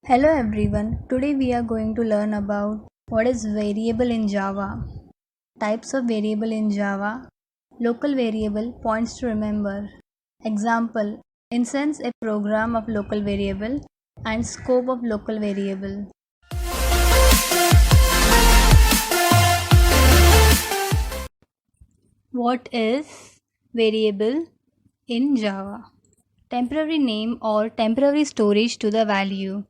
Hello everyone, today we are going to learn about what is variable in Java, types of variable in Java, local variable, points to remember, example, instance a program of local variable and scope of local variable. What is variable in Java? Temporary name or temporary storage to the value.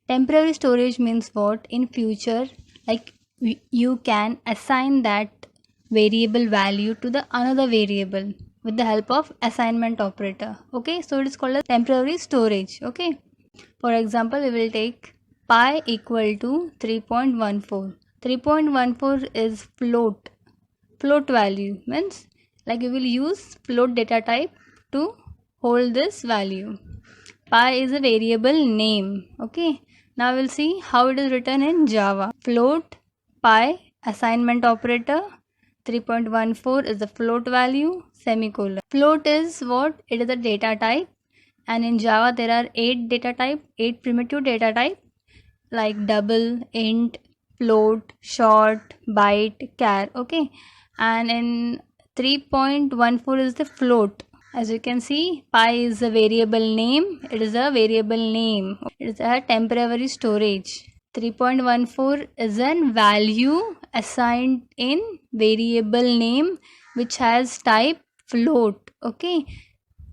Temporary storage means what? In future, like you can assign that variable value to the another variable with the help of assignment operator. Okay, so it is called as temporary storage. Okay, for example, we will take pi equal to 3.14. 3.14 is float value, means like we will use float data type to hold this value. Pi is a variable name. Okay, now we'll see how it is written in Java. Float pi assignment operator 3.14 is the float value semicolon. Float is what? It is a data type, and in Java there are 8 primitive data type like double, int, float, short, byte, char. Okay, and in 3.14 is the float. As you can see, pi is a variable name. It is a variable name. It is a temporary storage. 3.14 is a value assigned in variable name which has type float. Okay,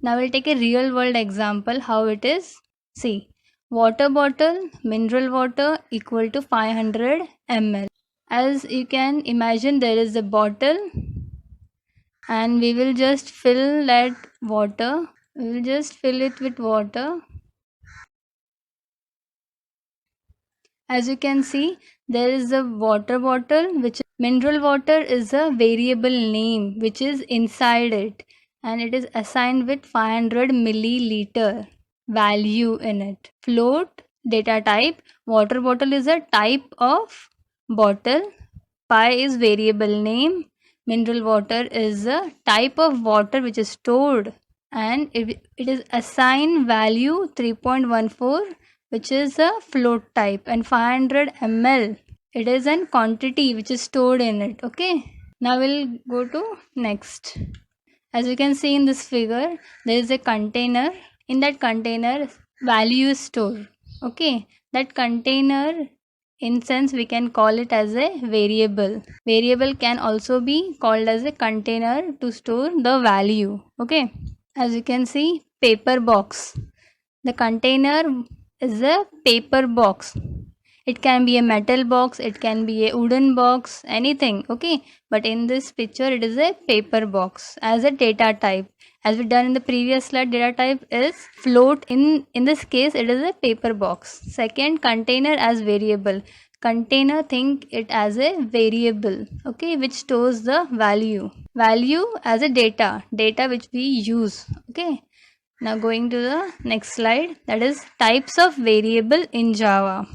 now we'll take a real world example how it is. See, water bottle, mineral water equal to 500 ml. As you can imagine, there is a bottle and we will just fill that water. We will just fill it with water. As you can see, there is a water bottle which mineral water is a variable name which is inside it, and it is assigned with 500 milliliter value in it. Float data type, water bottle is a type of bottle. Pi is variable name. Mineral water is a type of water which is stored, and it is assigned value 3.14 which is a float type, and 500 ml it is an quantity which is stored in it. Okay, now we'll go to next. As you can see in this figure, there is a container. In that container value is stored. Okay, that container, in sense we can call it as a variable. Variable can also be called as a container to store the value. Okay, as you can see, paper box. The container is a paper box. It can be a metal box, it can be a wooden box, anything. Okay, but in this picture it is a paper box as a data type. As we done in the previous slide, data type is float. In this case it is a paper box. Second, container as variable. Container, think it as a variable, okay, which stores the value as a data which we use. Okay, now going to the next slide, that is types of variable in Java.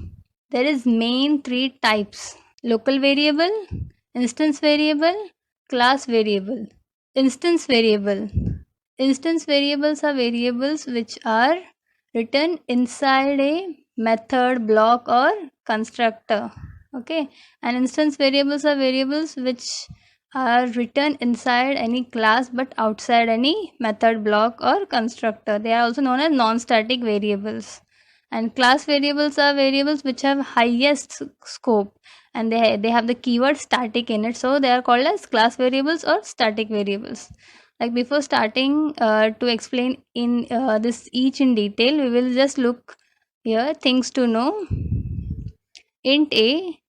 There is main three types: local variable, instance variable, class variable. Instance variable. Instance variables are variables which are written inside a method, block or constructor. Okay, and instance variables are variables which are written inside any class but outside any method, block or constructor. They are also known as non-static variables. And class variables are variables which have highest scope, and they have the keyword static in it, so they are called as class variables or static variables. Like before starting to explain in this each in detail, we will just look here things to know. Int a,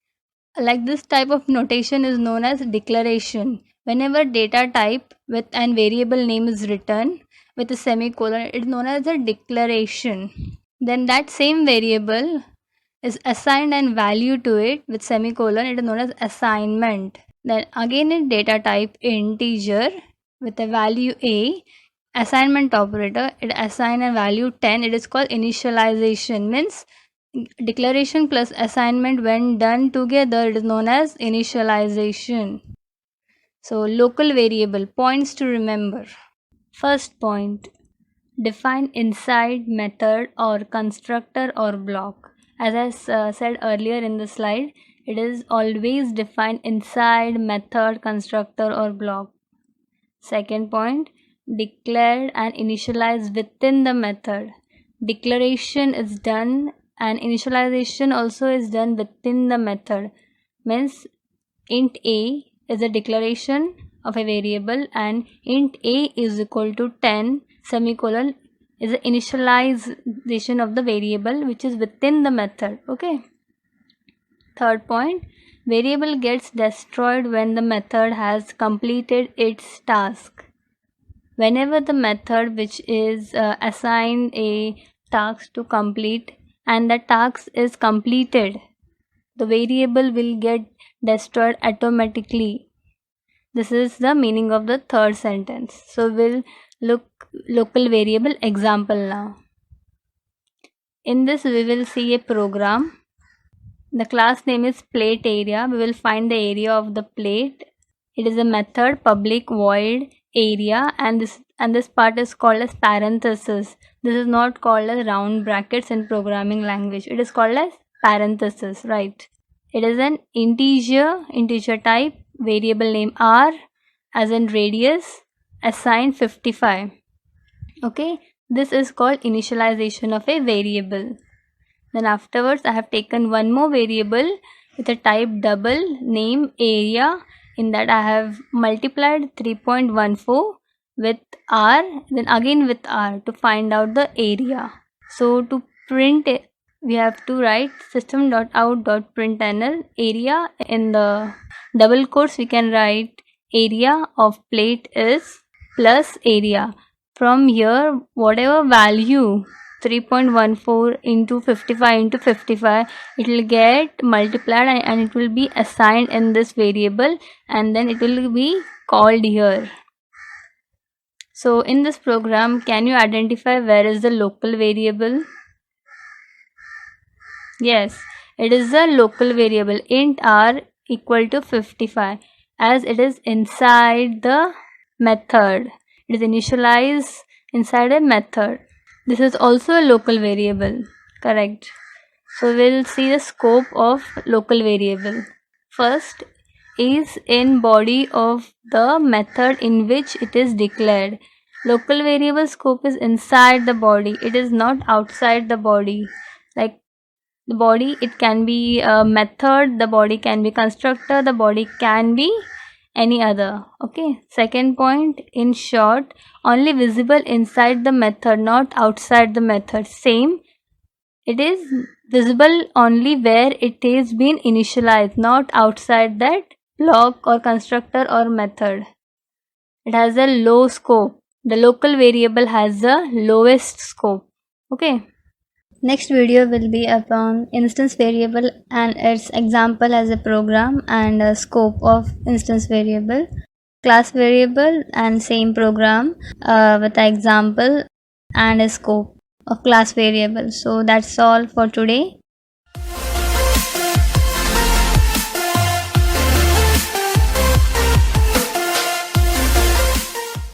like this type of notation is known as declaration. Whenever data type with an variable name is written with a semicolon, it is known as a declaration. Then that same variable is assigned and value to it with semicolon, it is known as assignment. Then again in data type integer with a value a, assignment operator, it assign a value 10, it is called initialization. Means declaration plus assignment when done together, it is known as initialization. So local variable, points to remember. First point, define inside method or constructor or block. As I said earlier in the slide, it is always defined inside method, constructor or block. Second point, declared and initialized within the method. Declaration is done and initialization also is done within the method. Means int a is a declaration of a variable and int a is equal to 10 semicolon is the initialization of the variable which is within the method. Okay. Third point, variable gets destroyed when the method has completed its task. Whenever the method which is assigned a task to complete and the task is completed, the variable will get destroyed automatically. This is the meaning of the third sentence. So we'll look local variable example now. In this we will see a program. The class name is plate area. We will find the area of the plate. It is a method public void area and this part is called as parenthesis. This is not called as round brackets in programming language. It is called as parenthesis, right? It is an integer type, variable name r as in radius, assigned 55. Okay, this is called initialization of a variable. Then afterwards I have taken one more variable with a type double name area. In that I have multiplied 3.14 with r, then again with r to find out the area. So to print it, we have to write system.out.println area. In the double quotes we can write area of plate is plus area. From here whatever value 3.14 into 55 into 55, it will get multiplied and it will be assigned in this variable and then it will be called here. So in this program, can you identify where is the local variable? Yes, it is a local variable int r equal to 55 as it is inside the method. It is initialized inside a method. This is also a local variable, correct? So we'll see the scope of local variable. First is in body of the method in which it is declared. Local variable scope is inside the body. It is not outside the body. Like the body, it can be a method, the body can be constructor, the body can be any other. Okay, second point, in short, only visible inside the method, not outside the method. Same, it is visible only where it is been initialized, not outside that block or constructor or method. It has a low scope. The local variable has the lowest scope. Okay. Next video will be upon instance variable and its example as a program and a scope of instance variable, class variable and same program with an example and a scope of class variable. So that's all for today.